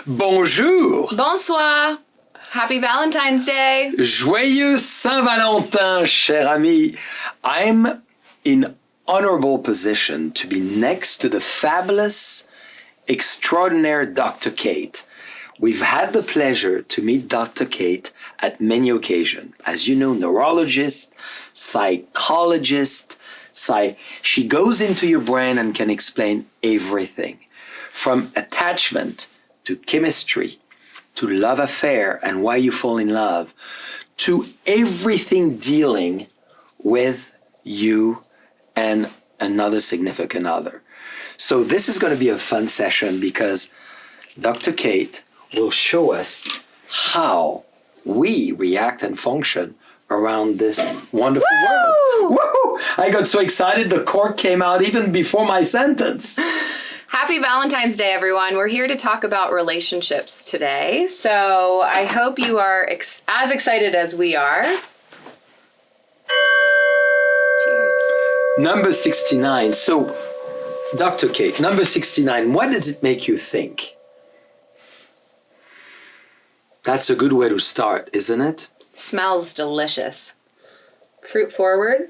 Bonjour. Bonsoir. Happy Valentine's Day. Joyeux Saint-Valentin, cher ami. I'm in honorable position to be next to the fabulous, extraordinary Dr. Kate. We've had the pleasure to meet Dr. Kate at many occasions. As you know, neurologist, psychologist, she goes into your brain and can explain everything. From attachment to chemistry, to love affair and why you fall in love, to everything dealing with you and another significant other. So this is going to be a fun session because Dr. Kate will show us how we react and function around this wonderful world. Woo! I got so excited the cork came out even before my sentence. Happy Valentine's Day, everyone. We're here to talk about relationships today. So I hope you are as excited as we are. Cheers. Number 69. So, Dr. Kate, number 69, what does it make you think? That's a good way to start, isn't it? Smells delicious. Fruit forward.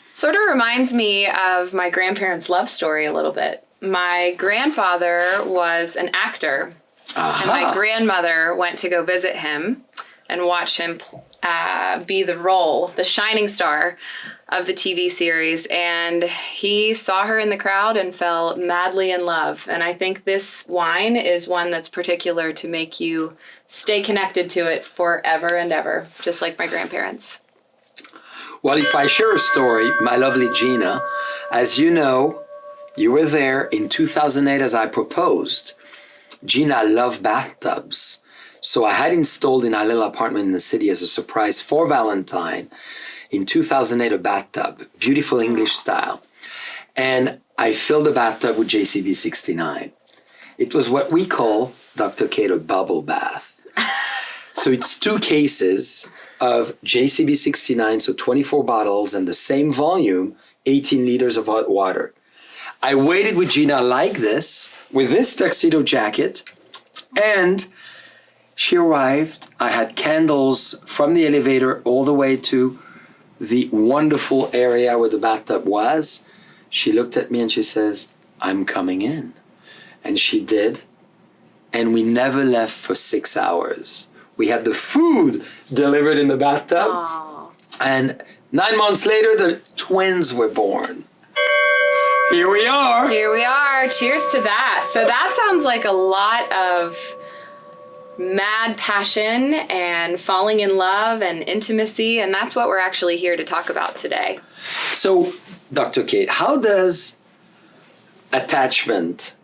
Sort of reminds me of my grandparents' love story a little bit. My grandfather was an actor, and my grandmother went to go visit him and watch him be the shining star of the TV series. And he saw her in the crowd and fell madly in love. And I think this wine is one that's particular to make you stay connected to it forever and ever, just like my grandparents. Well, if I share a story, my lovely Gina, as you know, you were there in 2008 as I proposed. Gina loved bathtubs. So I had installed in our little apartment in the city as a surprise for Valentine in 2008 a bathtub, beautiful English style. And I filled the bathtub with JCB 69. It was what we call, Dr. Kate, a bubble bath. So it's 2 cases of JCB 69, so 24 bottles and the same volume, 18 liters of hot water. I waited with Gina like this, with this tuxedo jacket, and she arrived. I had candles from the elevator all the way to the wonderful area where the bathtub was. She looked at me and she says, "I'm coming in." And she did. And we never left for 6 hours. We had the food delivered in the bathtub. Aww. And 9 months later, the twins were born. Here we are. Here we are. Cheers to that. So that sounds like a lot of mad passion and falling in love and intimacy. And that's what we're actually here to talk about today. So, Dr. Kate, how does attachment,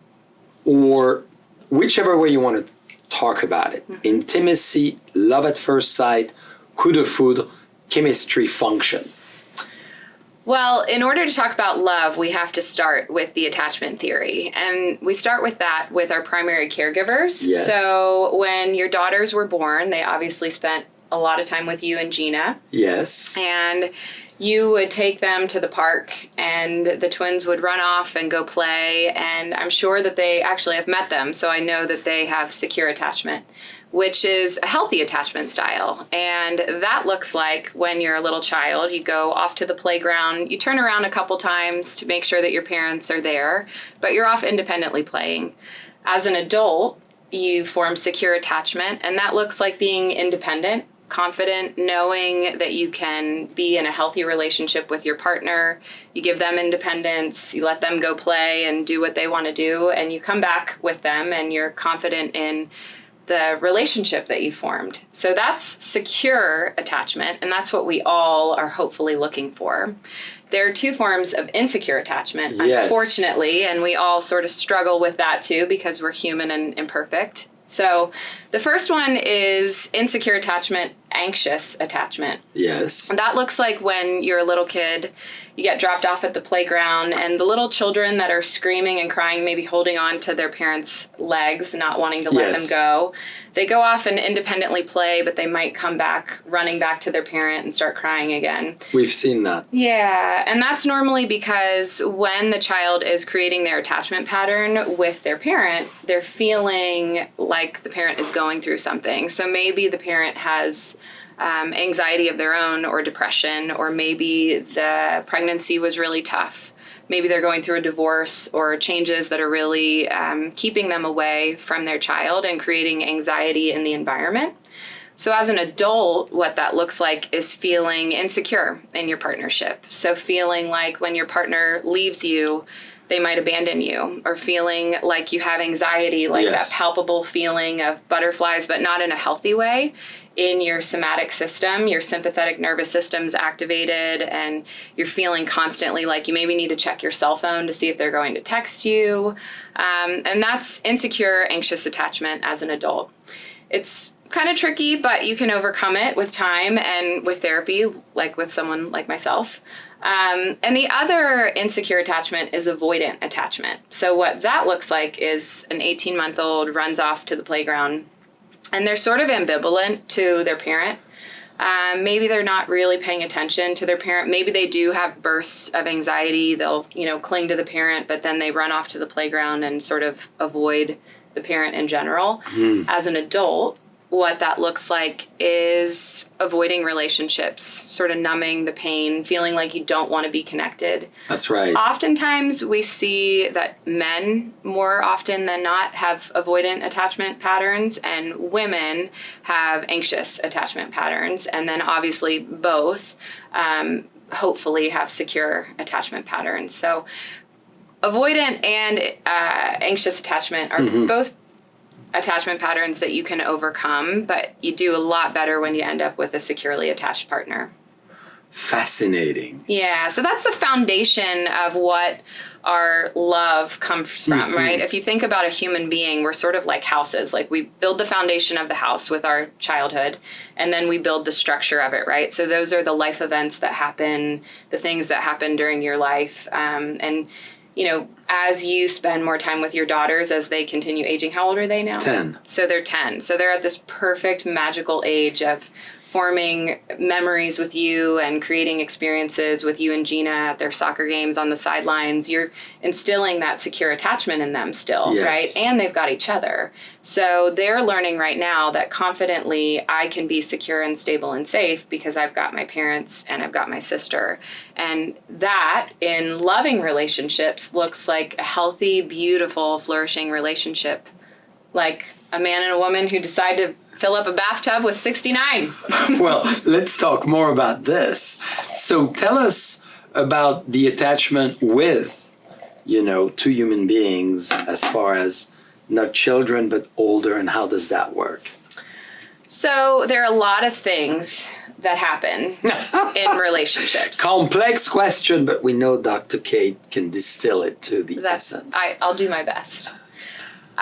or whichever way you want to talk about it, intimacy, love at first sight, coup de foudre, chemistry function? Well, in order to talk about love, we have to start with the attachment theory. And we start with that with our primary caregivers. Yes. So when your daughters were born, they obviously spent a lot of time with you and Gina. Yes. And you would take them to the park and the twins would run off and go play. And I'm sure that they actually have met them. So I know that they have secure attachment, which is a healthy attachment style. And that looks like when you're a little child, you go off to the playground, you turn around a couple times to make sure that your parents are there, but you're off independently playing. As an adult, you form secure attachment, and that looks like being independent, confident, knowing that you can be in a healthy relationship with your partner. You give them independence, you let them go play and do what they want to do, and you come back with them and you're confident in the relationship that you formed. So that's secure attachment, and that's what we all are hopefully looking for. There are 2 forms of insecure attachment, yes, unfortunately, and we all sort of struggle with that too because we're human and imperfect. So The first one is insecure attachment, anxious attachment. Yes. And that looks like when you're a little kid, you get dropped off at the playground, and the little children that are screaming and crying, maybe holding on to their parents' legs, not wanting to let them go. They go off and independently play, but they might come back, running back to their parent and start crying again. We've seen that. Yeah, and that's normally because when the child is creating their attachment pattern with their parent, they're feeling like the parent is going through something. So maybe the parent has anxiety of their own or depression, or maybe the pregnancy was really tough. Maybe they're going through a divorce or changes that are really keeping them away from their child and creating anxiety in the environment. So as an adult, what that looks like is feeling insecure in your partnership. So feeling like when your partner leaves you, they might abandon you, or feeling like you have anxiety, like that palpable feeling of butterflies, but not in a healthy way. In your somatic system, your sympathetic nervous system's activated, and you're feeling constantly like you maybe need to check your cell phone to see if they're going to text you. And that's insecure, anxious attachment as an adult. It's kind of tricky, but you can overcome it with time and with therapy, like with someone like myself. And the other insecure attachment is avoidant attachment. So what that looks like is an 18-month-old runs off to the playground, and they're sort of ambivalent to their parent. Maybe they're not really paying attention to their parent. Maybe they do have bursts of anxiety. They'll, cling to the parent, but then they run off to the playground and sort of avoid the parent in general. As an adult, what that looks like is avoiding relationships, sort of numbing the pain, feeling like you don't want to be connected. That's right. Oftentimes we see that men, more often than not, have avoidant attachment patterns, and women have anxious attachment patterns. And then obviously both hopefully have secure attachment patterns. So avoidant and anxious attachment are both attachment patterns that you can overcome, but you do a lot better when you end up with a securely attached partner. Fascinating. Yeah, so that's the foundation of what our love comes from, right? If you think about a human being, we're sort of like houses. Like we build the foundation of the house with our childhood, and then we build the structure of it, right? So those are the life events that happen, the things that happen during your life. And as you spend more time with your daughters as they continue aging, how old are they now? 10. So they're 10. So they're at this perfect magical age of forming memories with you and creating experiences with you and Gina at their soccer games on the sidelines. You're instilling that secure attachment in them still, right? And they've got each other. So they're learning right now that confidently I can be secure and stable and safe because I've got my parents and I've got my sister. And that in loving relationships looks like a healthy, beautiful, flourishing relationship. Like a man and a woman who decide to fill up a bathtub with 69. Well, let's talk more about this. So tell us about the attachment with, two human beings as far as not children, but older, and how does that work? So there are a lot of things that happen in relationships. Complex question, but we know Dr. Kate can distill it to the essence. I'll do my best.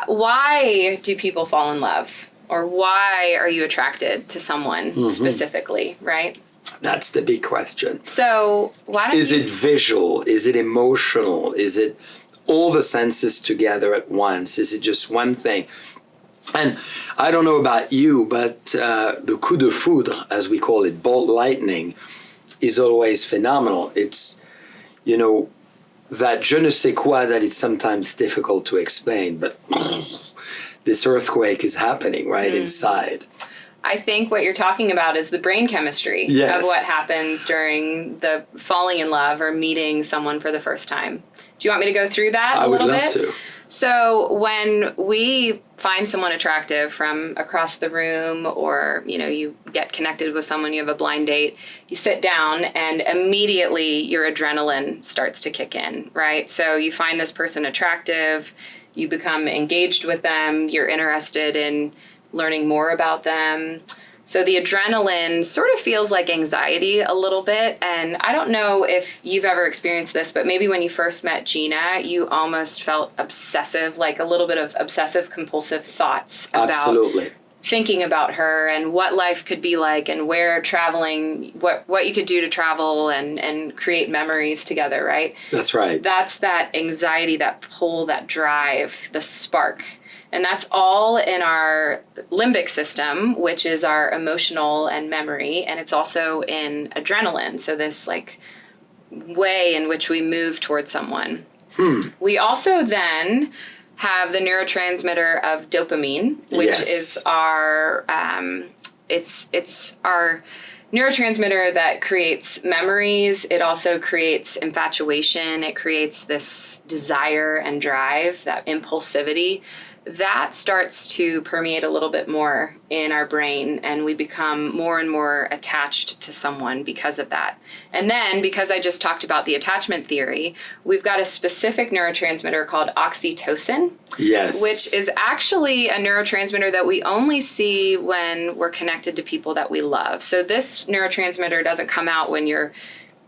Why do people fall in love? Or why are you attracted to someone specifically, right? That's the big question. So why don't Is it visual? Is it emotional? Is it all the senses together at once? Is it just one thing? And I don't know about you, but the coup de foudre, as we call it, bolt lightning, is always phenomenal. It's, that je ne sais quoi that is sometimes difficult to explain, but this earthquake is happening right inside. I think what you're talking about is the brain chemistry of what happens during the falling in love or meeting someone for the first time. Do you want me to go through that a little bit? I would love to. So when we find someone attractive from across the room, or, you get connected with someone, you have a blind date, you sit down and immediately your adrenaline starts to kick in, right? So you find this person attractive, you become engaged with them, you're interested in learning more about them. So the adrenaline sort of feels like anxiety a little bit. And I don't know if you've ever experienced this, but maybe when you first met Gina, you almost felt obsessive, like a little bit of obsessive compulsive thoughts about thinking about her and what life could be like and where traveling, what you could do to travel and create memories together, right? That's right. That's that anxiety, that pull, that drive, the spark. And that's all in our limbic system, which is our emotional and memory. And it's also in adrenaline. So this like way in which we move towards someone. We also then have the neurotransmitter of dopamine, which is our it's our neurotransmitter that creates memories. It also creates infatuation. It creates this desire and drive, that impulsivity. That starts to permeate a little bit more in our brain, and we become more and more attached to someone because of that. And then, because I just talked about the attachment theory, we've got a specific neurotransmitter called oxytocin, which is actually a neurotransmitter that we only see when we're connected to people that we love. So this neurotransmitter doesn't come out when you're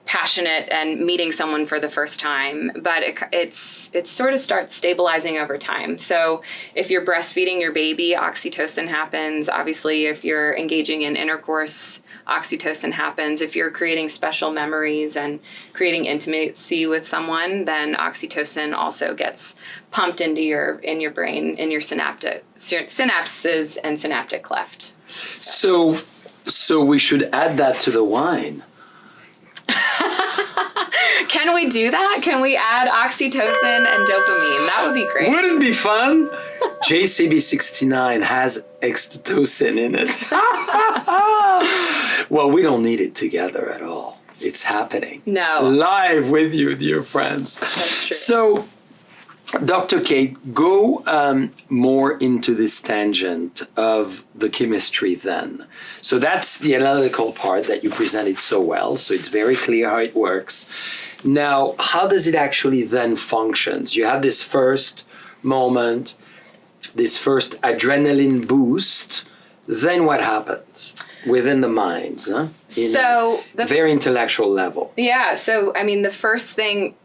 passionate and meeting someone for the first time, but it sort of starts stabilizing over time. So if you're breastfeeding your baby, oxytocin happens. Obviously, if you're engaging in intercourse, oxytocin happens. If you're creating special memories and creating intimacy with someone, then oxytocin also gets pumped into your brain, in your synapses and synaptic cleft. So we should add that to the wine. Can we do that? Can we add oxytocin and dopamine? That would be great. Wouldn't it be fun? JCB 69 has oxytocin in it. Well, we don't need it together at all. It's happening. No. Live with you, dear friends. That's true. So, Dr. Kate, go more into this tangent of the chemistry then. So that's the analytical part that you presented so well. So it's very clear how it works. Now, how does it actually then functions? You have this first moment, this first adrenaline boost. Then what happens within the minds? So the very intellectual level. Yeah. So, I mean, the first thing,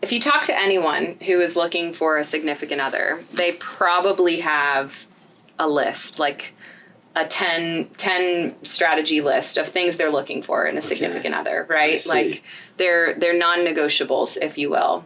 if you talk to anyone who is looking for a significant other, they probably have a list, like a 10 strategy list of things they're looking for in a significant other, right? Like they're non-negotiables, if you will.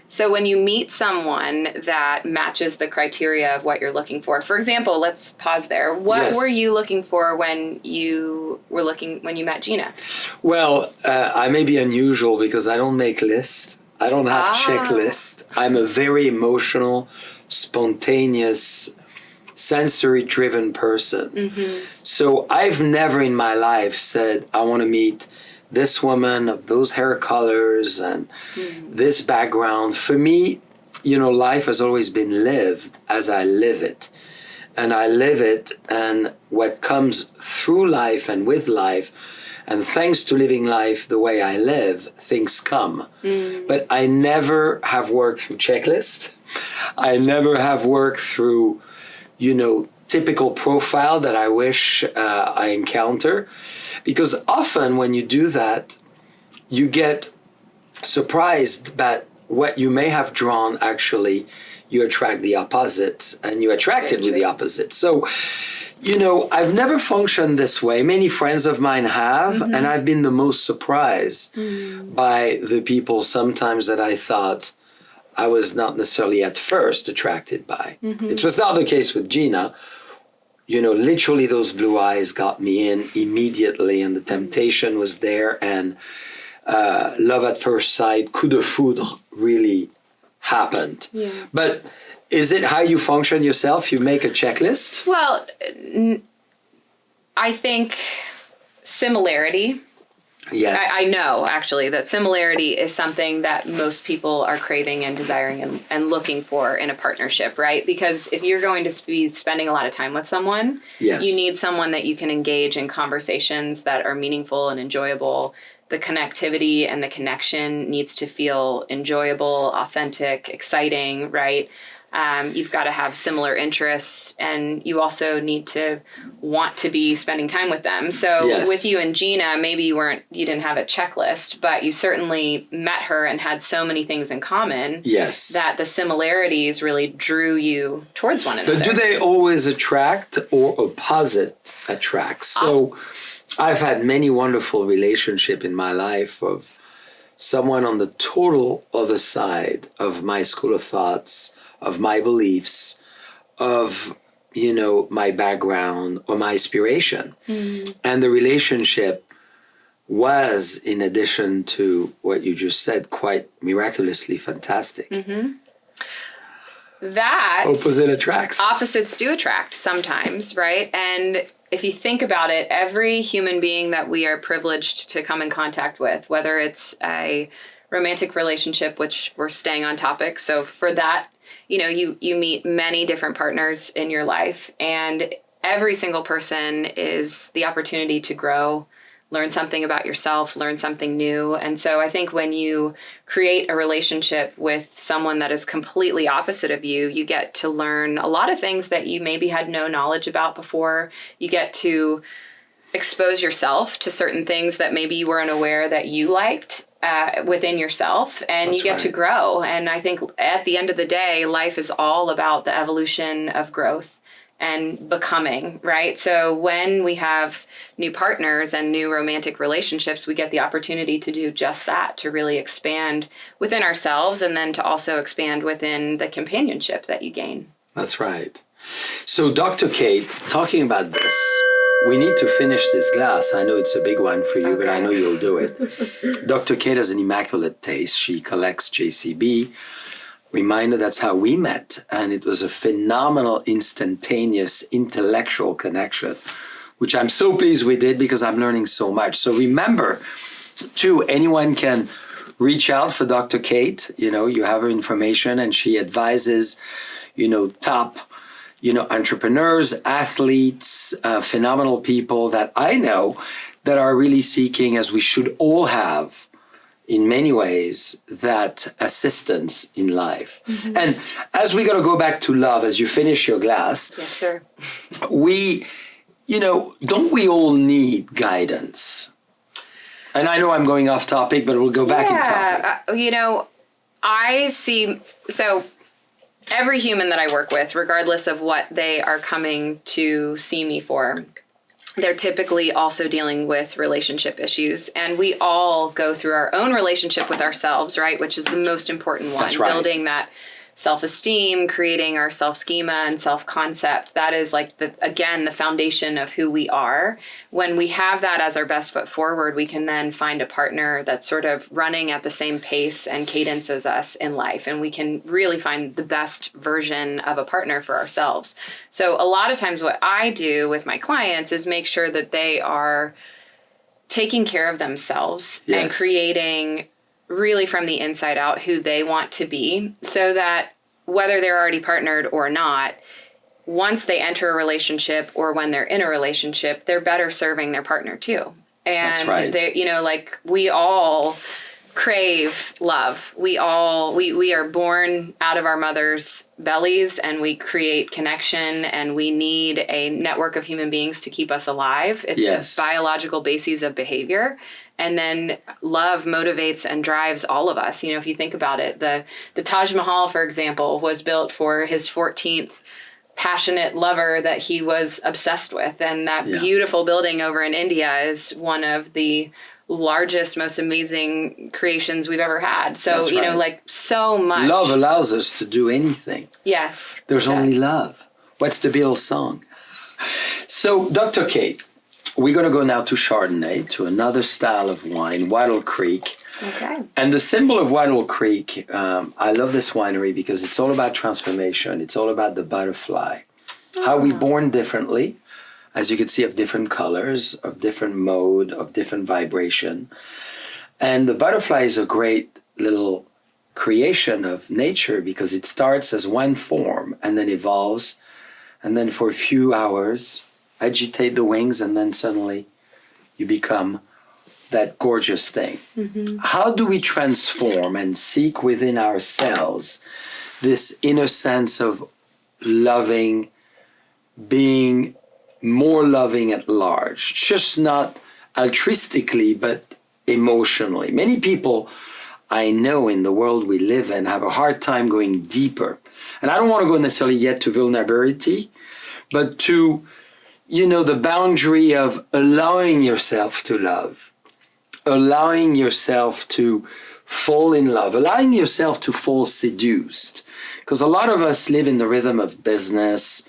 So when you meet someone that matches the criteria of what you're looking for example, let's pause there. What were you looking for when you met Gina? Well, I may be unusual because I don't make lists. I don't have checklists. I'm a very emotional, spontaneous, sensory-driven person. Mm-hmm. So I've never in my life said, I want to meet this woman of those hair colors and this background. For me, life has always been lived as I live it. And I live it, and what comes through life and with life, and thanks to living life the way I live, things come. But I never have worked through checklists. I never have worked through, typical profile that I wish I encounter. Because often when you do that, you get surprised that what you may have drawn, actually, you attract the opposite, and you attracted with the opposite. So, I've never functioned this way. Many friends of mine have, and I've been the most surprised by the people sometimes that I thought I was not necessarily at first attracted by. It was not the case with Gina. Literally those blue eyes got me in immediately, and the temptation was there, and love at first sight, coup de foudre really happened. Yeah. But is it how you function yourself? You make a checklist? Well, I think similarity. Yes. I know, actually, that similarity is something that most people are craving and desiring and looking for in a partnership, right? Because if you're going to be spending a lot of time with someone, you need someone that you can engage in conversations that are meaningful and enjoyable, the connectivity and the connection needs to feel enjoyable, authentic, exciting, right? You've got to have similar interests, and you also need to want to be spending time with them. So with you and Gina, maybe you didn't have a checklist, but you certainly met her and had so many things in common that the similarities really drew you towards one another. But do they always attract or opposite attract? So I've had many wonderful relationships in my life of someone on the total other side of my school of thoughts, of my beliefs, of, my background or my aspiration. Mm-hmm. And the relationship was, in addition to what you just said, quite miraculously fantastic. Mm-hmm. That opposite attracts. Opposites do attract sometimes, right? And if you think about it, every human being that we are privileged to come in contact with, whether it's a romantic relationship, which we're staying on topic. So for that, you meet many different partners in your life, and every single person is the opportunity to grow, learn something about yourself, learn something new. And so I think when you create a relationship with someone that is completely opposite of you, you get to learn a lot of things that you maybe had no knowledge about before. You get to expose yourself to certain things that maybe you weren't aware that you liked within yourself, and you get to grow. And I think at the end of the day, life is all about the evolution of growth and becoming, right? So when we have new partners and new romantic relationships, we get the opportunity to do just that, to really expand within ourselves, and then to also expand within the companionship that you gain. That's right. So Dr. Kate, talking about this, we need to finish this glass. I know it's a big one for you, but I know you'll do it. Dr. Kate has an immaculate taste. She collects JCB. Reminder, that's how we met. And it was a phenomenal, instantaneous, intellectual connection, which I'm so pleased we did because I'm learning so much. So remember, too, anyone can reach out for Dr. Kate. You have her information, and she advises, top entrepreneurs, athletes, phenomenal people that I know that are really seeking, as we should all have, in many ways, that assistance in life. Mm-hmm. And as we're going to go back to love, as you finish your glass, yes, sir. Don't we all need guidance? And I know I'm going off topic, but we'll go back in topic. I see, so every human that I work with, regardless of what they are coming to see me for, they're typically also dealing with relationship issues. And we all go through our own relationship with ourselves, right? Which is the most important one. That's right. Building that self-esteem, creating our self-schema and self-concept. That is the foundation of who we are. When we have that as our best foot forward, we can then find a partner that's sort of running at the same pace and cadence as us in life. And we can really find the best version of a partner for ourselves. So a lot of times what I do with my clients is make sure that they are taking care of themselves and creating really from the inside out who they want to be, so that whether they're already partnered or not, once they enter a relationship or when they're in a relationship, they're better serving their partner too. And that's right. We all crave love. We are born out of our mother's bellies, and we create connection, and we need a network of human beings to keep us alive. It's the biological basis of behavior. And then love motivates and drives all of us. If you think about it, the Taj Mahal, for example, was built for his 14th passionate lover that he was obsessed with. And that beautiful building over in India is one of the largest, most amazing creations we've ever had. So, so much. Love allows us to do anything. Yes. There's only love. What's the Beatles song? So, Dr. Kate, we're going to go now to Chardonnay, to another style of wine, Whittle Creek. Okay. And the symbol of Whittle Creek, I love this winery because it's all about transformation. It's all about the butterfly. How we're born differently, as you can see, of different colors, of different mode, of different vibration. And the butterfly is a great little creation of nature because it starts as one form and then evolves. And then for a few hours, agitate the wings, and then suddenly you become that gorgeous thing. How do we transform and seek within ourselves this inner sense of loving, being more loving at large, just not altruistically, but emotionally? Many people I know in the world we live in have a hard time going deeper. And I don't want to go necessarily yet to vulnerability, but to, the boundary of allowing yourself to love, allowing yourself to fall in love, allowing yourself to fall seduced. Because a lot of us live in the rhythm of business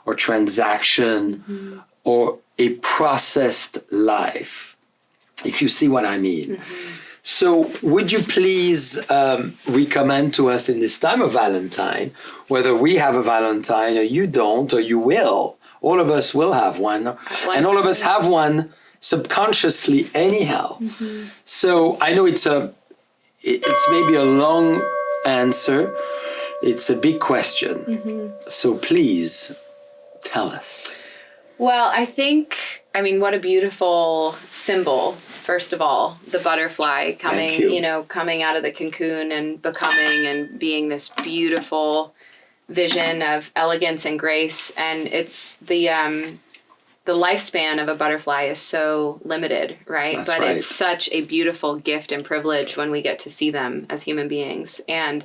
or transaction or a processed life, if you see what I mean. So would you please recommend to us in this time of Valentine, whether we have a Valentine or you don't or you will, all of us will have one, and all of us have one subconsciously anyhow. So I know it's maybe a long answer. It's a big question. So please tell us. Well, what a beautiful symbol. First of all, the butterfly coming out of the cocoon and becoming and being this beautiful vision of elegance and grace. And it's the lifespan of a butterfly is so limited, right? That's but right. It's such a beautiful gift and privilege when we get to see them as human beings. And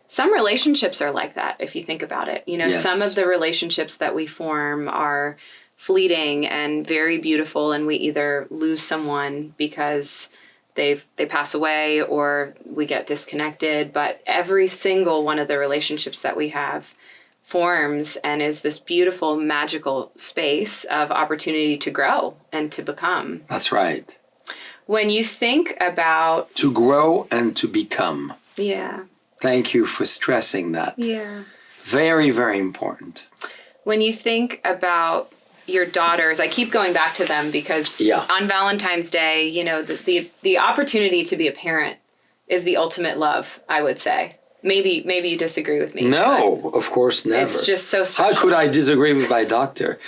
some relationships are like that, if you think about it. Yes. Some of the relationships that we form are fleeting and very beautiful, and we either lose someone because they pass away or we get disconnected. But every single one of the relationships that we have forms and is this beautiful, magical space of opportunity to grow and to become. That's right. When you think about... To grow and to become. Yeah. Thank you for stressing that. Yeah. Very, very important. When you think about your daughters, I keep going back to them because on Valentine's Day, the opportunity to be a parent is the ultimate love, I would say. Maybe you disagree with me. No, of course, never. It's just so special. How could I disagree with my doctor?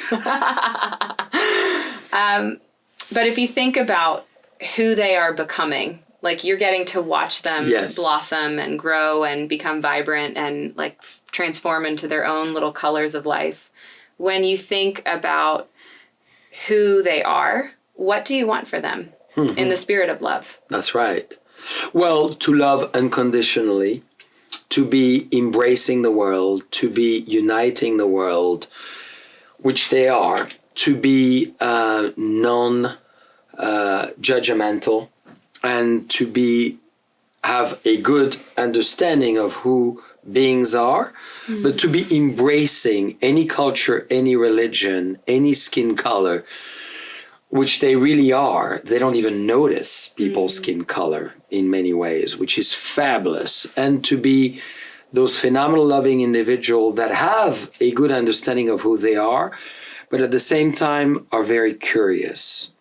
But if you think about who they are becoming, like you're getting to watch them blossom and grow and become vibrant and like transform into their own little colors of life. When you think about who they are, what do you want for them in the spirit of love? That's right. Well, to love unconditionally, to be embracing the world, to be uniting the world, which they are, to be non-judgmental, and to have a good understanding of who beings are, but to be embracing any culture, any religion, any skin color, which they really are. They don't even notice people's skin color in many ways, which is fabulous. And to be those phenomenal loving individuals that have a good understanding of who they are, but at the same time are very curious.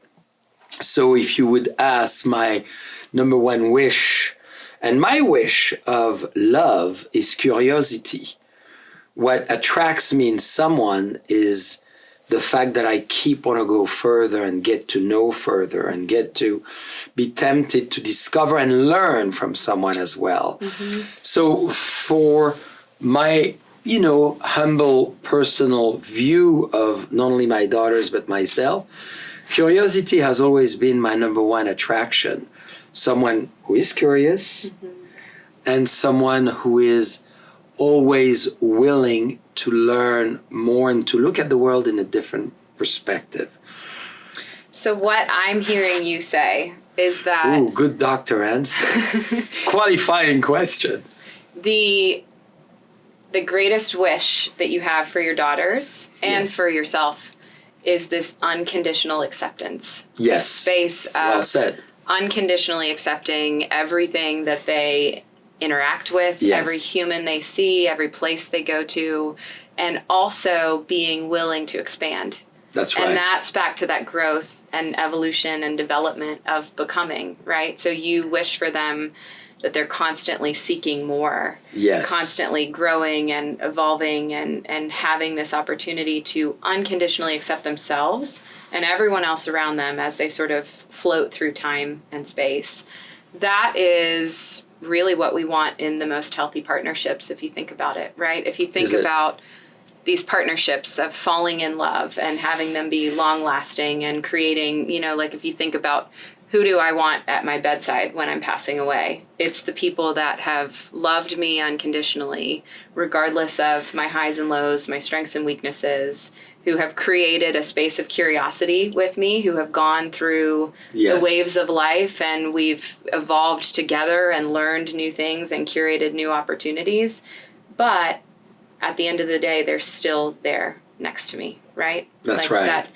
So if you would ask my number one wish, and my wish of love is curiosity. What attracts me in someone is the fact that I keep want to go further and get to know further and get to be tempted to discover and learn from someone as well. So for my, humble personal view of not only my daughters but myself, curiosity has always been my number one attraction. Someone who is curious and someone who is always willing to learn more and to look at the world in a different perspective. So what I'm hearing you say is that... Ooh, good doctor answer. Qualifying question. The greatest wish that you have for your daughters and for yourself is this unconditional acceptance. Yes. The space of... Well said. Unconditionally accepting everything that they interact with, every human they see, every place they go to, and also being willing to expand. That's right. And that's back to that growth and evolution and development of becoming, right? So you wish for them that they're constantly seeking more, Yes. constantly growing and evolving and having this opportunity to unconditionally accept themselves and everyone else around them as they sort of float through time and space. That is really what we want in the most healthy partnerships, if you think about it, right? If you think about these partnerships of falling in love and having them be long lasting and creating, you know, like if you think about who do I want at my bedside when I'm passing away? It's the people that have loved me unconditionally, regardless of my highs and lows, my strengths and weaknesses, who have created a space of curiosity with me, who have gone through the waves of life, and we've evolved together and learned new things and curated new opportunities. But at the end of the day, they're still there next to me, right? That's right. That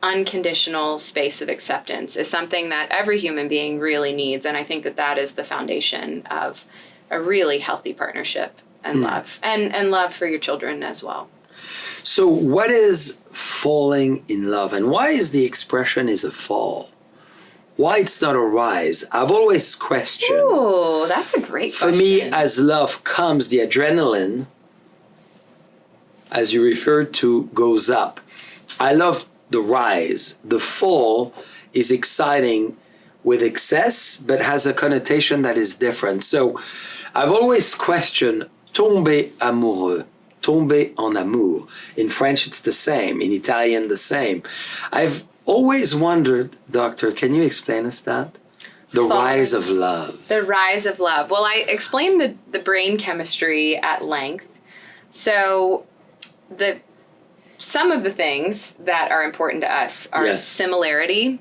unconditional space of acceptance is something that every human being really needs. And I think that is the foundation of a really healthy partnership and love, and love for your children as well. So what is falling in love, and why is the expression is a fall? Why it's not a rise? I've always questioned. Ooh, that's a great question. For me, as love comes, the adrenaline, as you referred to, goes up. I love the rise. The fall is exciting with excess, but has a connotation that is different. So I've always questioned tomber amoureux, tomber en amour. In French, it's the same. In Italian, the same. I've always wondered, doctor, can you explain us that? The rise of love. The rise of love. Well, I explained the brain chemistry at length. So some of the things that are important to us are similarity.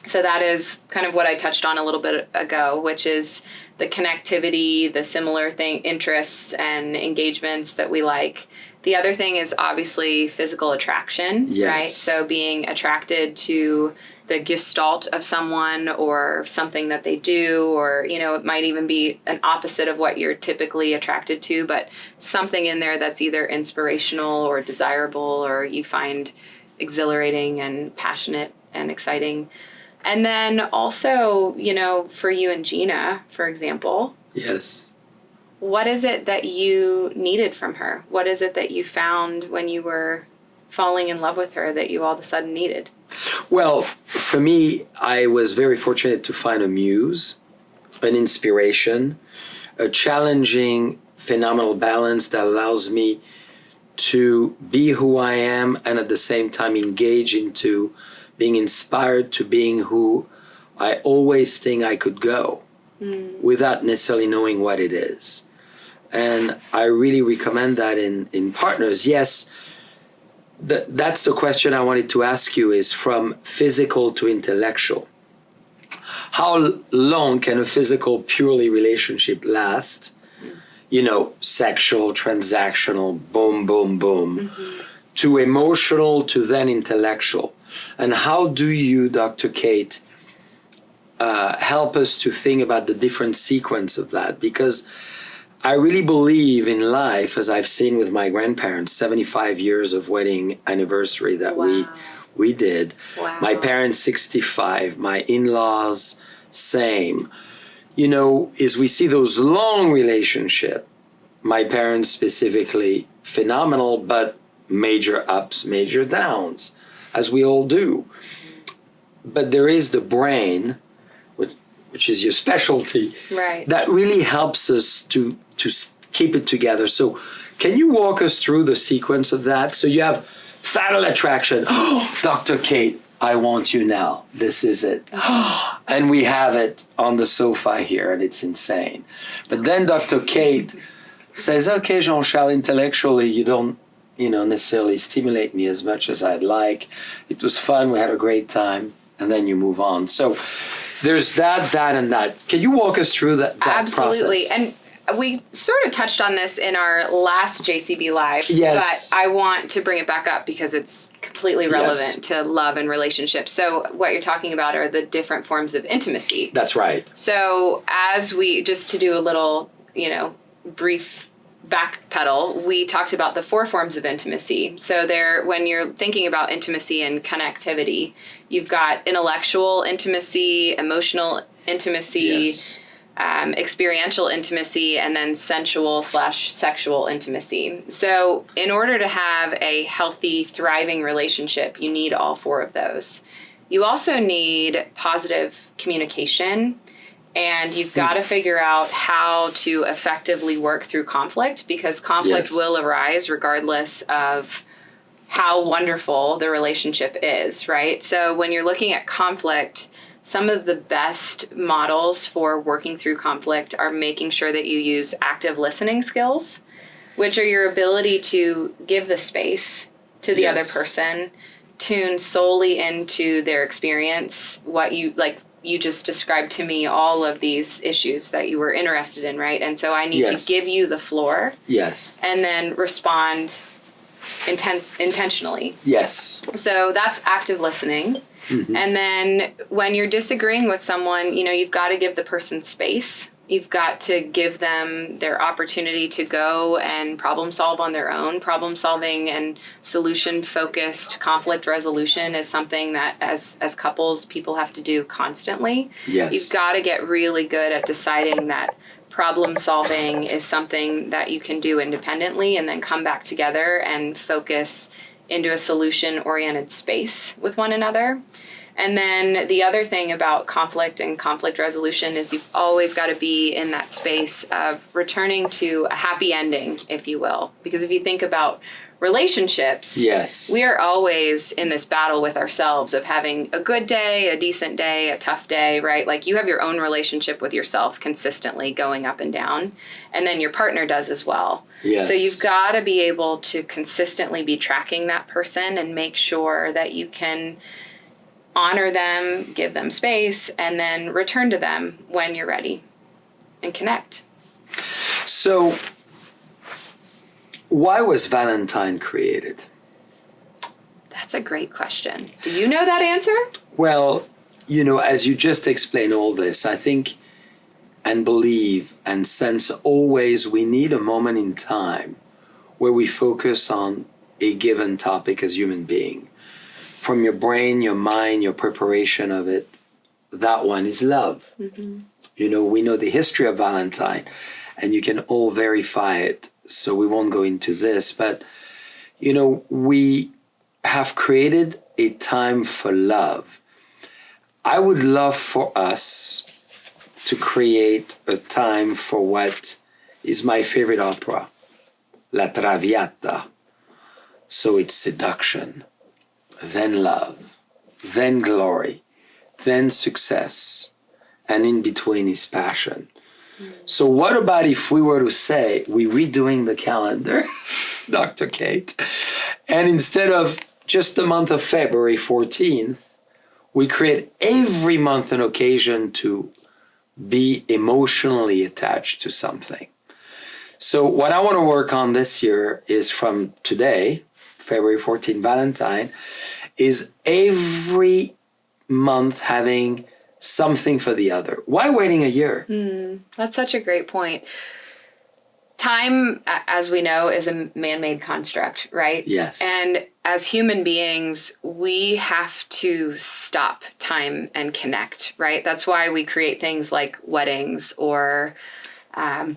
So that is kind of what I touched on a little bit ago, which is the connectivity, the similar interests and engagements that we like. The other thing is obviously physical attraction, right? So being attracted to the gestalt of someone or something that they do, or, you know, it might even be an opposite of what you're typically attracted to, but something in there that's either inspirational or desirable or you find exhilarating and passionate and exciting. And then also, you know, for you and Gina, for example. Yes. What is it that you needed from her? What is it that you found when you were falling in love with her that you all of a sudden needed? Well, for me, I was very fortunate to find a muse, an inspiration, a challenging, phenomenal balance that allows me to be who I am and at the same time engage into being inspired to being who I always think I could go without necessarily knowing what it is. And I really recommend that in partners. Yes, that's the question I wanted to ask you, is from physical to intellectual. How long can a physical, purely relationship last? You know, sexual, transactional, boom, boom, boom, to emotional, to then intellectual. And how do you, Dr. Kate, help us to think about the different sequence of that? Because I really believe in life, as I've seen with my grandparents, 75 years of wedding anniversary that we did. Wow. My parents, 65. My in-laws, same. You know, as we see those long relationships, my parents specifically, phenomenal, but major ups, major downs, as we all do. But there is the brain, which is your specialty, that really helps us to keep it together. So can you walk us through the sequence of that? So you have fatal attraction. Oh, Dr. Kate, I want you now. This is it. And we have it on the sofa here, and it's insane. But then Dr. Kate says, okay, Jean-Charles, intellectually, you don't, necessarily stimulate me as much as I'd like. It was fun. We had a great time. And then you move on. So there's that, and that. Can you walk us through that Absolutely. process? And we sort of touched on this in our last JCB Live. Yes. But I want to bring it back up because it's completely relevant to love and relationships. So what you're talking about are the different forms of intimacy. That's right. So just to do a little, brief backpedal, we talked about the 4 forms of intimacy. So when you're thinking about intimacy and connectivity, you've got intellectual intimacy, emotional intimacy, experiential intimacy, and then sensual/sexual intimacy. So in order to have a healthy, thriving relationship, you need all four of those. You also need positive communication, and you've got to figure out how to effectively work through conflict, because conflict will arise regardless of how wonderful the relationship is, right? So when you're looking at conflict, some of the best models for working through conflict are making sure that you use active listening skills, which are your ability to give the space to the other person, tune solely into their experience, what you, like you just described to me, all of these issues that you were interested in, right? And so I need to give you the floor. And then respond intentionally. So that's active listening. And then when you're disagreeing with someone, you know, you've got to give the person space. You've got to give them their opportunity to go and problem solve on their own. Problem solving and solution-focused conflict resolution is something that as couples, people have to do constantly. You've got to get really good at deciding that problem solving is something that you can do independently, and then come back together and focus into a solution-oriented space with one another. And then the other thing about conflict and conflict resolution is you've always got to be in that space of returning to a happy ending, if you will. Because if you think about relationships, we are always in this battle with ourselves of having a good day, a decent day, a tough day, right? Like you have your own relationship with yourself consistently going up and down, and then your partner does as well. So you've got to be able to consistently be tracking that person and make sure that you can honor them, give them space, and then return to them when you're ready and connect. So, why was Valentine created? That's a great question. Do you know that answer? Well, you know, as you just explained all this, I think and believe and sense always we need a moment in time where we focus on a given topic as human being. From your brain, your mind, your preparation of it, that one is love. You know, we know the history of Valentine, and you can all verify it, so we won't go into this. But, you know, we have created a time for love. I would love for us to create a time for what is my favorite opera, La Traviata. So it's seduction, then love, then glory, then success, and in between is passion. So what about if we were to say, we're redoing the calendar, Dr. Kate, and instead of just the month of February 14th, we create every month an occasion to be emotionally attached to something. So what I want to work on this year is from today, February 14, Valentine, is every month having something for the other. Why waiting a year? That's such a great point. Time, as we know, is a man-made construct, right? And as human beings, we have to stop time and connect, right? That's why we create things like weddings or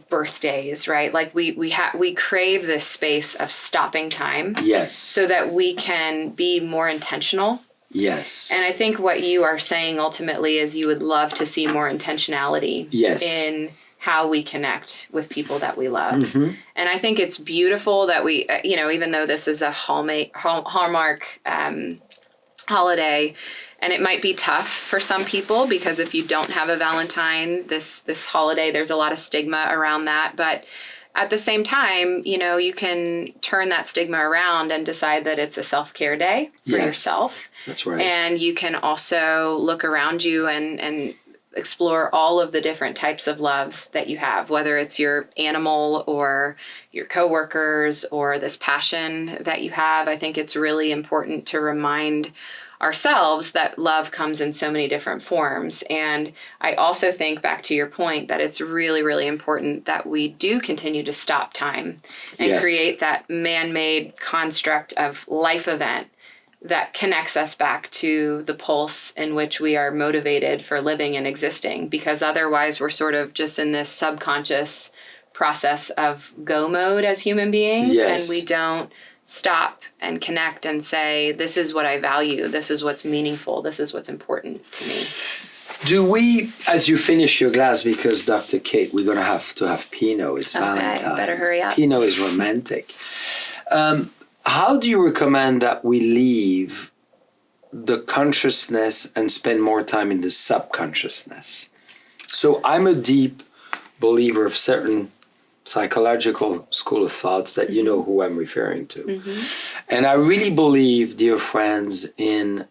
birthdays, right? Like we crave this space of stopping time, so that we can be more intentional. And I think what you are saying ultimately is you would love to see more intentionality in how we connect with people that we love. And I think it's beautiful that we, you know, even though this is a Hallmark holiday, and it might be tough for some people because if you don't have a Valentine, this holiday, there's a lot of stigma around that. But at the same time, you know, you can turn that stigma around and decide that it's a self-care day for yourself. That's right. And you can also look around you and explore all of the different types of loves that you have, whether it's your animal or your coworkers or this passion that you have. I think it's really important to remind ourselves that love comes in so many different forms. And I also think, back to your point, that it's really, really important that we do continue to stop time and create that man-made construct of life event that connects us back to the pulse in which we are motivated for living and existing, because otherwise we're sort of just in this subconscious process of go mode as human beings. Yes. And we don't stop and connect and say, this is what I value. This is what's meaningful. This is what's important to me. Do we, as you finish your glass, because Dr. Kate, we're going to have Pinot. It's Valentine. Better hurry up. Pinot is romantic. How do you recommend that we leave the consciousness and spend more time in the subconsciousness? So I'm a deep believer of certain psychological school of thoughts that you know who I'm referring to. Mm-hmm. And I really believe, dear friends, in,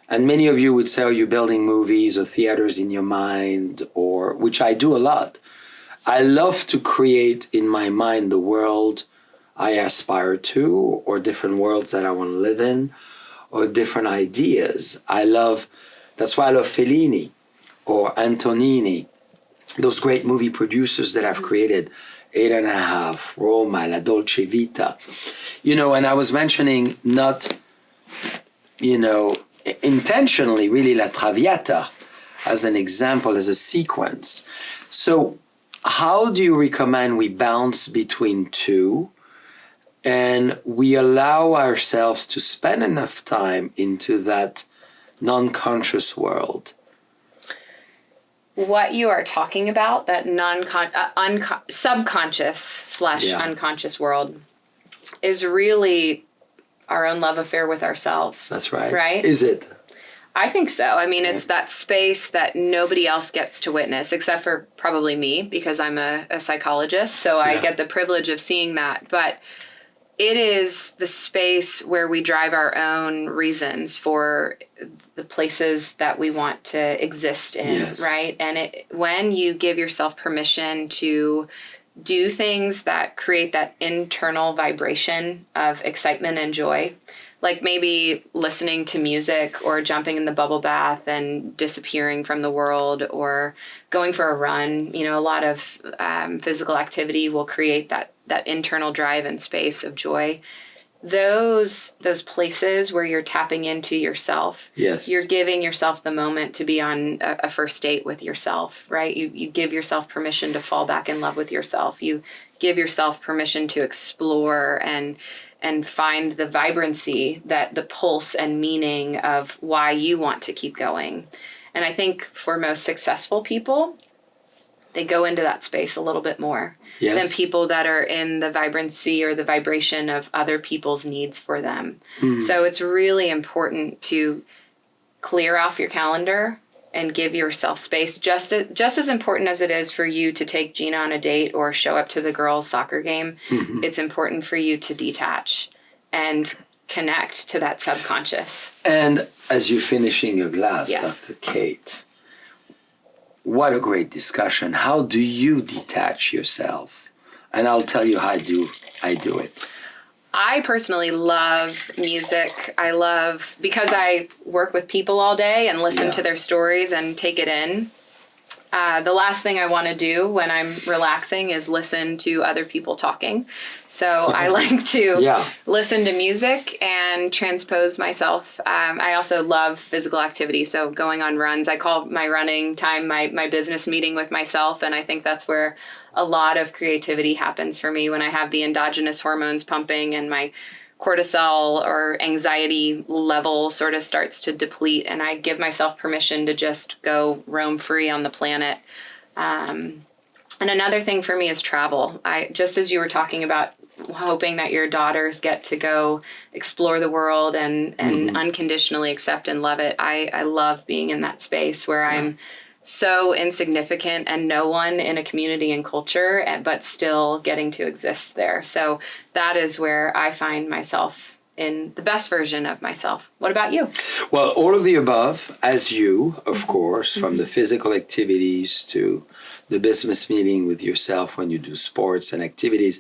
and many of you would say, are you building movies or theaters in your mind, or which I do a lot. I love to create in my mind the world I aspire to, or different worlds that I want to live in, or different ideas. That's why I love Fellini or Antonini, those great movie producers that have created 8½, Roma, La Dolce Vita. And I was mentioning not, intentionally, really, La Traviata as an example, as a sequence. So how do you recommend we bounce between two and we allow ourselves to spend enough time into that non-conscious world? What you are talking about, that subconscious / unconscious world, is really our own love affair with ourselves. That's right. Right? Is it? I think so. I mean, it's that space that nobody else gets to witness, except for probably me, because I'm a psychologist. So I get the privilege of seeing that. But it is the space where we drive our own reasons for the places that we want to exist in, right? And when you give yourself permission to do things that create that internal vibration of excitement and joy, like maybe listening to music or jumping in the bubble bath and disappearing from the world, or going for a run. A lot of physical activity will create that internal drive and space of joy. Those places where you're tapping into yourself, you're giving yourself the moment to be on a first date with yourself, right? You give yourself permission to fall back in love with yourself. You give yourself permission to explore and find the vibrancy, that the pulse and meaning of why you want to keep going. And I think for most successful people, they go into that space a little bit more than people that are in the vibrancy or the vibration of other people's needs for them. Mm-hmm. So it's really important to clear off your calendar and give yourself space, just as important as it is for you to take Gina on a date or show up to the girls' soccer game. Mm-hmm. It's important for you to detach and connect to that subconscious. And as you're finishing your glass, Dr. Kate, what a great discussion. How do you detach yourself? And I'll tell you how I do it. I personally love music. Because I work with people all day and listen to their stories and take it in. The last thing I want to do when I'm relaxing is listen to other people talking. So I like to listen to music and transpose myself. I also love physical activity. So going on runs, I call my running time my business meeting with myself. And I think that's where a lot of creativity happens for me, when I have the endogenous hormones pumping and my cortisol or anxiety level sort of starts to deplete, and I give myself permission to just go roam free on the planet. And another thing for me is travel. Just as you were talking about hoping that your daughters get to go explore the world and unconditionally accept and love it, I love being in that space where I'm so insignificant and no one in a community and culture, but still getting to exist there. So that is where I find myself in the best version of myself. What about you? Well, all of the above, as you, of course, from the physical activities to the business meeting with yourself when you do sports and activities.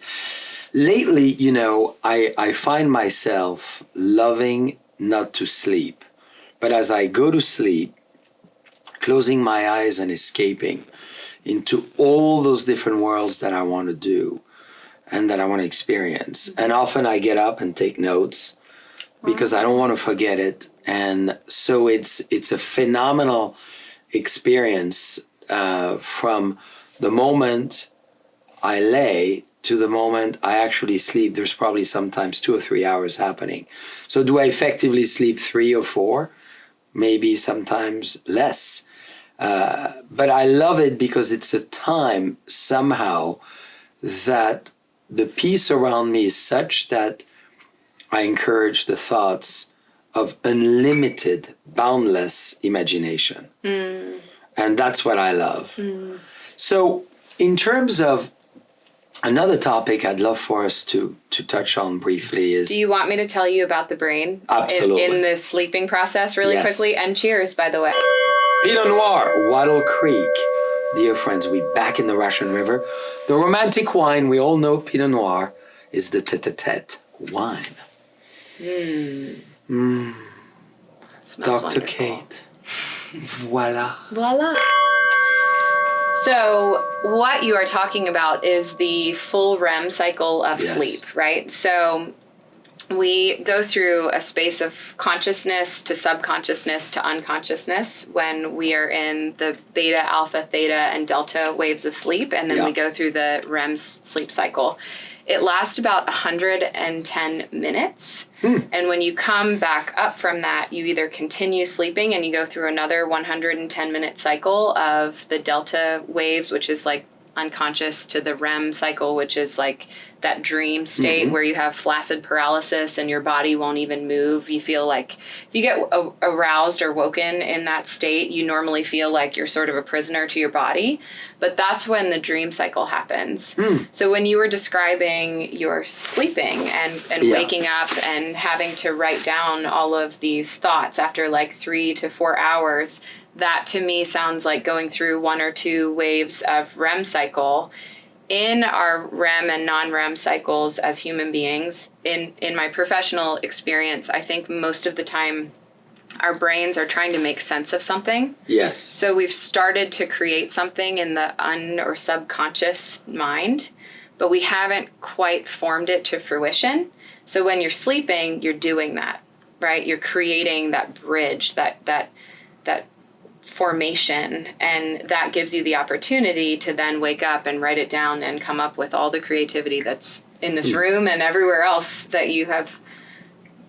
Lately, I find myself loving not to sleep, but as I go to sleep, closing my eyes and escaping into all those different worlds that I want to do and that I want to experience. And often I get up and take notes because I don't want to forget it. And so it's a phenomenal experience from the moment I lay to the moment I actually sleep. There's probably sometimes 2 or 3 hours happening. So do I effectively sleep 3 or 4? Maybe sometimes less. But I love it because it's a time somehow that the peace around me is such that I encourage the thoughts of unlimited, boundless imagination. And that's what I love. So in terms of another topic I'd love for us to touch on briefly is... Do you want me to tell you about the brain? Absolutely. In the sleeping process really quickly? And cheers, by the way. Pinot Noir, Wattle Creek. Dear friends, we back in the Russian River. The romantic wine, we all know Pinot Noir, is the tete-a-tete wine. Smells Dr. wonderful. Kate. Voila. Voila. So what you are talking about is the full REM cycle of sleep, right? So we go through a space of consciousness to subconsciousness to unconsciousness when we are in the beta, alpha, theta, and delta waves of sleep, and then we go through the REM sleep cycle. It lasts about 110 minutes. And when you come back up from that, you either continue sleeping and you go through another 110-minute cycle of the delta waves, which is like unconscious, to the REM cycle, which is like that dream state where you have flaccid paralysis and your body won't even move. You feel like if you get aroused or woken in that state, you normally feel like you're sort of a prisoner to your body. But that's when the dream cycle happens. So when you were describing your sleeping and waking up and having to write down all of these thoughts after like 3 to 4 hours, that to me sounds like going through 1 or 2 waves of REM cycle. In our REM and non-REM cycles as human beings, in my professional experience, I think most of the time our brains are trying to make sense of something. Yes. So we've started to create something in the or subconscious mind, but we haven't quite formed it to fruition. So when you're sleeping, you're doing that, right? You're creating that bridge, that formation, and that gives you the opportunity to then wake up and write it down and come up with all the creativity that's in this room and everywhere else that you have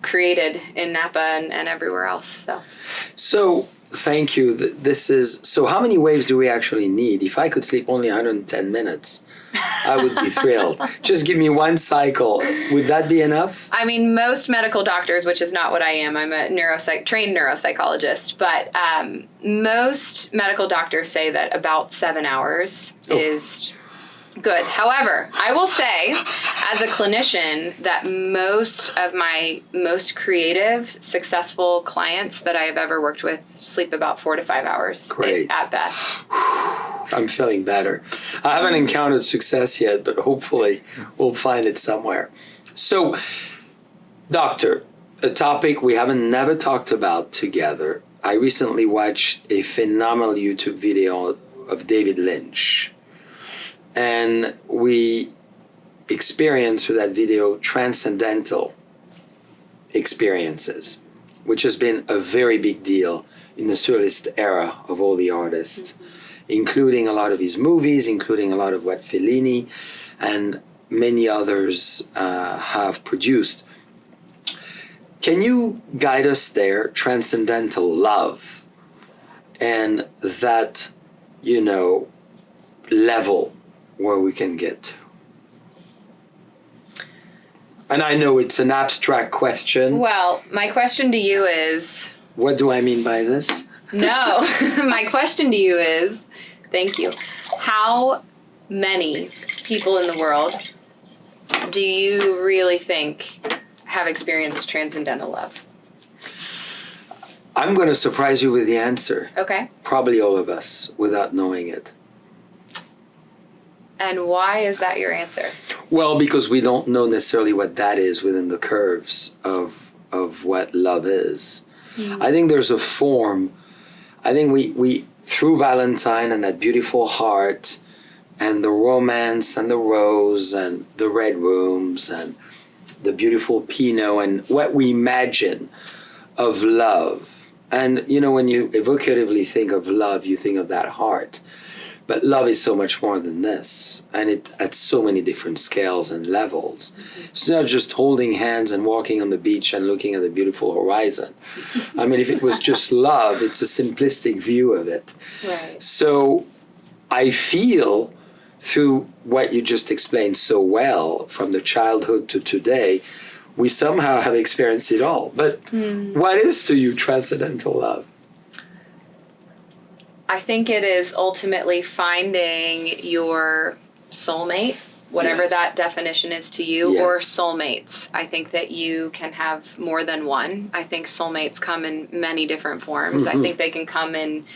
created in Napa and everywhere else. So thank you. So how many waves do we actually need? If I could sleep only 110 minutes, I would be thrilled. Just give me 1 cycle. Would that be enough? I mean, most medical doctors, which is not what I am, I'm a trained neuropsychologist, but most medical doctors say that about 7 hours is good. However, I will say, as a clinician, that most of my most creative, successful clients that I have ever worked with sleep about 4 to 5 hours at best. I'm feeling better. I haven't encountered success yet, but hopefully we'll find it somewhere. So, doctor, a topic we haven't never talked about together. I recently watched a phenomenal YouTube video of David Lynch. And we experienced through that video transcendental experiences, which has been a very big deal in the surrealist era of all the artists, including a lot of his movies, including a lot of what Fellini and many others have produced. Can you guide us there, transcendental love, and that, level where we can get to? And I know it's an abstract question. Well, my question to you is... What do I mean by this? No, my question to you is, thank you, how many people in the world do you really think have experienced transcendental love? I'm going to surprise you with the answer. Okay. Probably all of us, without knowing it. And why is that your answer? Well, because we don't know necessarily what that is within the curves of what love is. I think there's a form. I think we through Valentine and that beautiful heart and the romance and the rose and the red rooms and the beautiful Pinot and what we imagine of love. And, you know, when you evocatively think of love, you think of that heart. But love is so much more than this, and it at so many different scales and levels. It's not just holding hands and walking on the beach and looking at the beautiful horizon. I mean, if it was just love, it's a simplistic view of it. Right. So I feel through what you just explained so well, from the childhood to today, we somehow have experienced it all. But what is to you transcendental love? I think it is ultimately finding your soulmate, whatever Yes. that definition is to you, Yes. or soulmates. I think that you can have more than one. I think soulmates come in many different forms. I think they can come in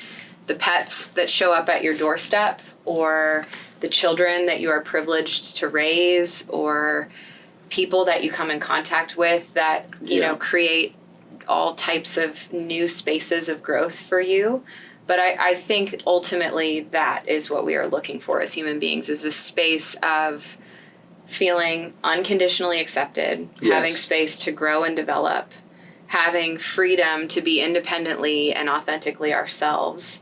the pets that show up at your doorstep, or the children that you are privileged to raise, or people that you come in contact with that, you know, create all types of new spaces of growth for you. But I think ultimately that is what we are looking for as human beings, is this space of feeling unconditionally accepted, having space to grow and develop, having freedom to be independently and authentically ourselves,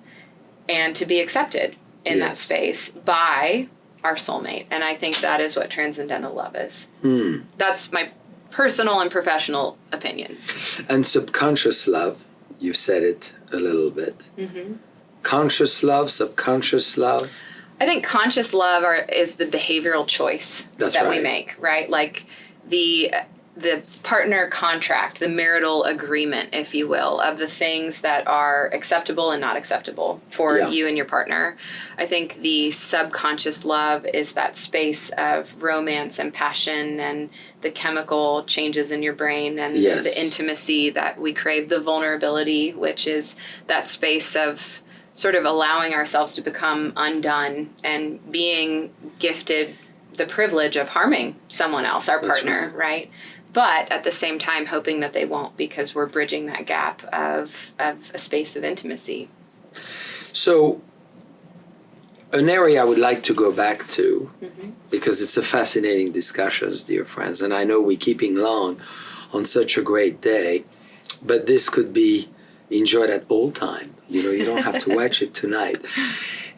and to be accepted in that space by our soulmate. And I think that is what transcendental love is. That's my personal and professional opinion. And subconscious love, you said it a little bit. Conscious love, subconscious love. I think conscious love is the behavioral choice that we make, right? Like the partner contract, the marital agreement, if you will, of the things that are acceptable and not acceptable for you and your partner. I think the subconscious love is that space of romance and passion and the chemical changes in your brain and the intimacy that we crave, the vulnerability, which is that space of sort of allowing ourselves to become undone and being gifted the privilege of harming someone else, our partner, right? But at the same time, hoping that they won't, because we're bridging that gap of a space of intimacy. So an area I would like to go back to, because it's a fascinating discussion, dear friends, and I know we're keeping long on such a great day, but this could be enjoyed at all time. You know, you don't have to watch it tonight.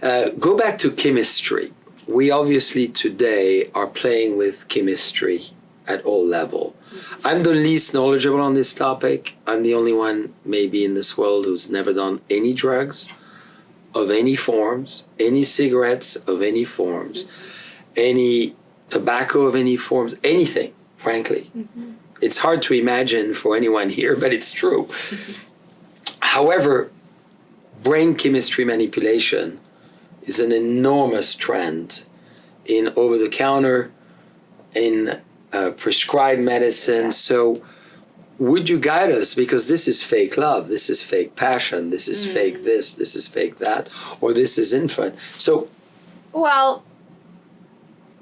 Go back to chemistry. We obviously today are playing with chemistry at all level. I'm the least knowledgeable on this topic. I'm the only one maybe in this world who's never done any drugs of any forms, any cigarettes of any forms, any tobacco of any forms, anything, frankly. It's hard to imagine for anyone here, but it's true. However, brain chemistry manipulation is an enormous trend in over-the-counter, in prescribed medicine. So would you guide us? Because this is fake love, this is fake passion, this is fake this is fake that, or this is influence. So, well,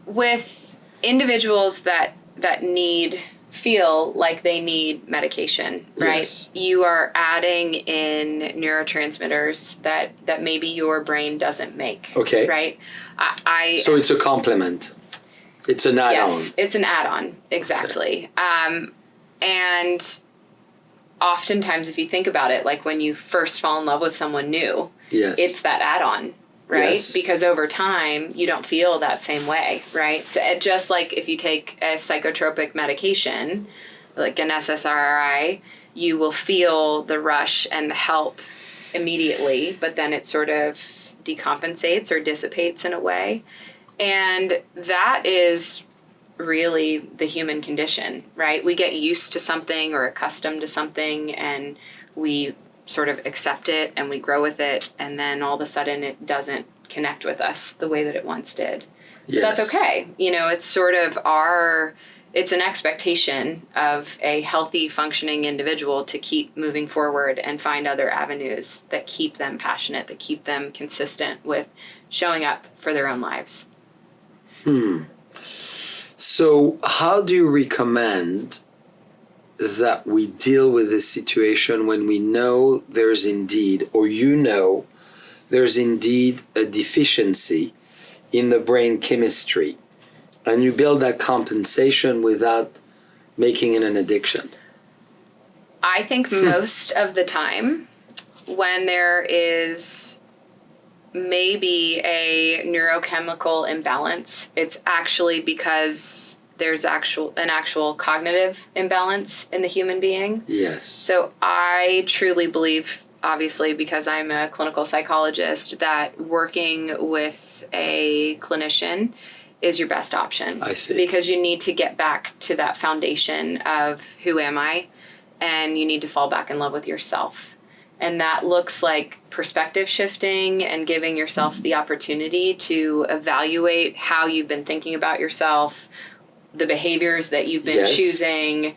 with individuals that feel like they need medication, right? Yes. You are adding in neurotransmitters that maybe your brain doesn't make. Okay. Right? So it's a complement. It's an add-on. Yes, it's an add-on, exactly. Okay. And oftentimes, if you think about it, like when you first fall in love with someone new, it's that add-on, right? Yes. Because over time, you don't feel that same way, right? So just like if you take a psychotropic medication, like an SSRI, you will feel the rush and the help immediately, but then it sort of decompensates or dissipates in a way. And that is really the human condition, right? We get used to something or accustomed to something, and we sort of accept it and we grow with it, and then all of a sudden it doesn't connect with us the way that it once did. But that's okay. You know, it's sort of it's an expectation of a healthy, functioning individual to keep moving forward and find other avenues that keep them passionate, that keep them consistent with showing up for their own lives. So how do you recommend that we deal with this situation when we know there's indeed, or there's indeed a deficiency in the brain chemistry, and you build that compensation without making it an addiction? I think most of the time when there is maybe a neurochemical imbalance, it's actually because there's an actual cognitive imbalance in the human being. Yes. So I truly believe, obviously, because I'm a clinical psychologist, that working with a clinician is your best option. I see. Because you need to get back to that foundation of who am I, and you need to fall back in love with yourself. And that looks like perspective shifting and giving yourself the opportunity to evaluate how you've been thinking about yourself, the behaviors that you've been choosing,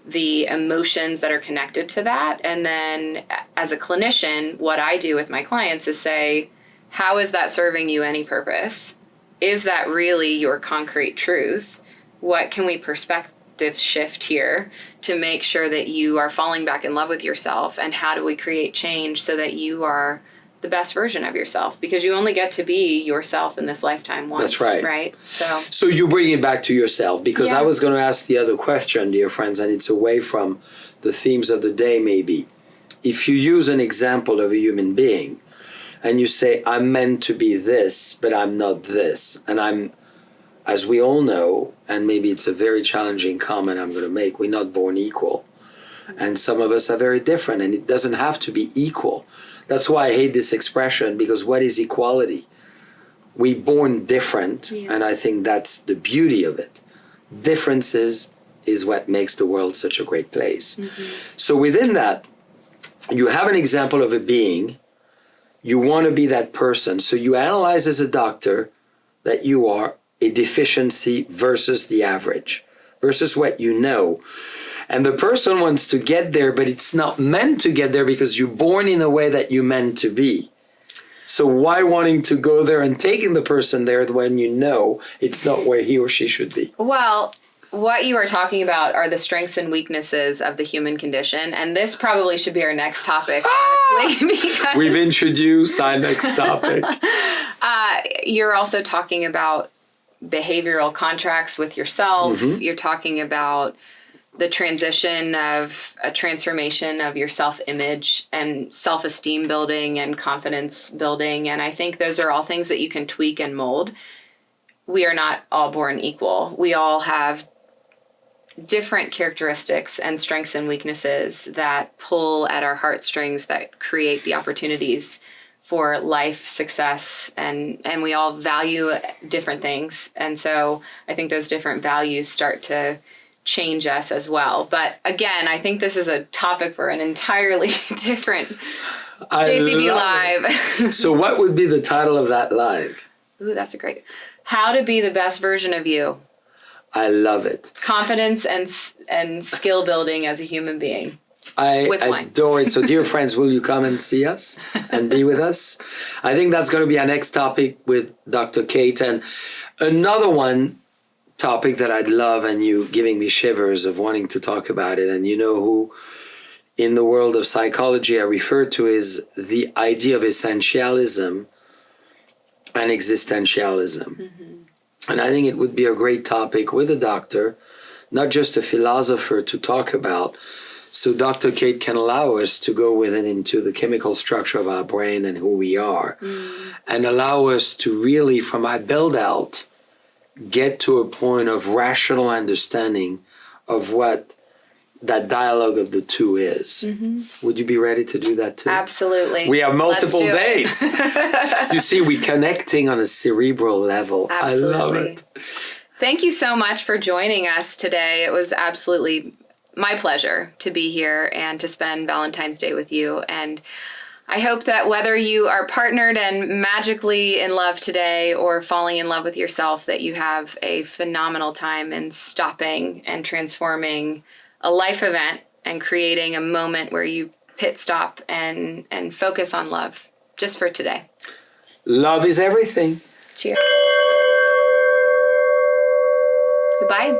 the emotions that are connected to that. And then as a clinician, what I do with my clients is say, how is that serving you any purpose? Is that really your concrete truth? What can we perspective shift here to make sure that you are falling back in love with yourself? And how do we create change so that you are the best version of yourself? Because you only get to be yourself in this lifetime once. That's right. Right? So you bring it back to yourself, because I was going to ask the other question, dear friends, and it's away from the themes of the day maybe. If you use an example of a human being and you say, I'm meant to be this, but I'm not this, and I'm, as we all know, and maybe it's a very challenging comment I'm going to make, we're not born equal. And some of us are very different, and it doesn't have to be equal. That's why I hate this expression, because what is equality? We're born different, and I think that's the beauty of it. Differences is what makes the world such a great place. So within that, you have an example of a being, you want to be that person, so you analyze as a doctor that you are a deficiency versus the average, versus what you know. And the person wants to get there, but it's not meant to get there because you're born in a way that you're meant to be. So why wanting to go there and taking the person there when you know it's not where he or she should be? Well, what you are talking about are the strengths and weaknesses of the human condition. And this probably should be our next topic, honestly, because we've introduced our next topic. You're also talking about behavioral contracts with yourself. You're talking about the transition of a transformation of your self-image and self-esteem building and confidence building. And I think those are all things that you can tweak and mold. We are not all born equal. We all have different characteristics and strengths and weaknesses that pull at our heartstrings, that create the opportunities for life, success, and we all value different things. And so I think those different values start to change us as well. But again, I think this is a topic for an entirely different JCB Live. So what would be the title of that live? Ooh, that's a great... How to be the best version of you. I love it. Confidence and skill building as a human being. I adore it. So dear friends, will you come and see us and be with us? I think that's going to be our next topic with Dr. Kate. And another topic that I'd love, and you giving me shivers of wanting to talk about it, and you know who in the world of psychology I refer to, is the idea of essentialism and existentialism. And I think it would be a great topic with a doctor, not just a philosopher, to talk about. So Dr. Kate can allow us to go within into the chemical structure of our brain and who we are, and allow us to really, from our build out, get to a point of rational understanding of what that dialogue of the two is. Would you be ready to do that too? Absolutely. We have multiple dates. You see, we're connecting on a cerebral level. Absolutely. I love it. Thank you so much for joining us today. It was absolutely my pleasure to be here and to spend Valentine's Day with you. And I hope that whether you are partnered and magically in love today or falling in love with yourself, that you have a phenomenal time in stopping and transforming a life event and creating a moment where you pit stop and focus on love just for today. Love is everything. Cheers. Goodbye.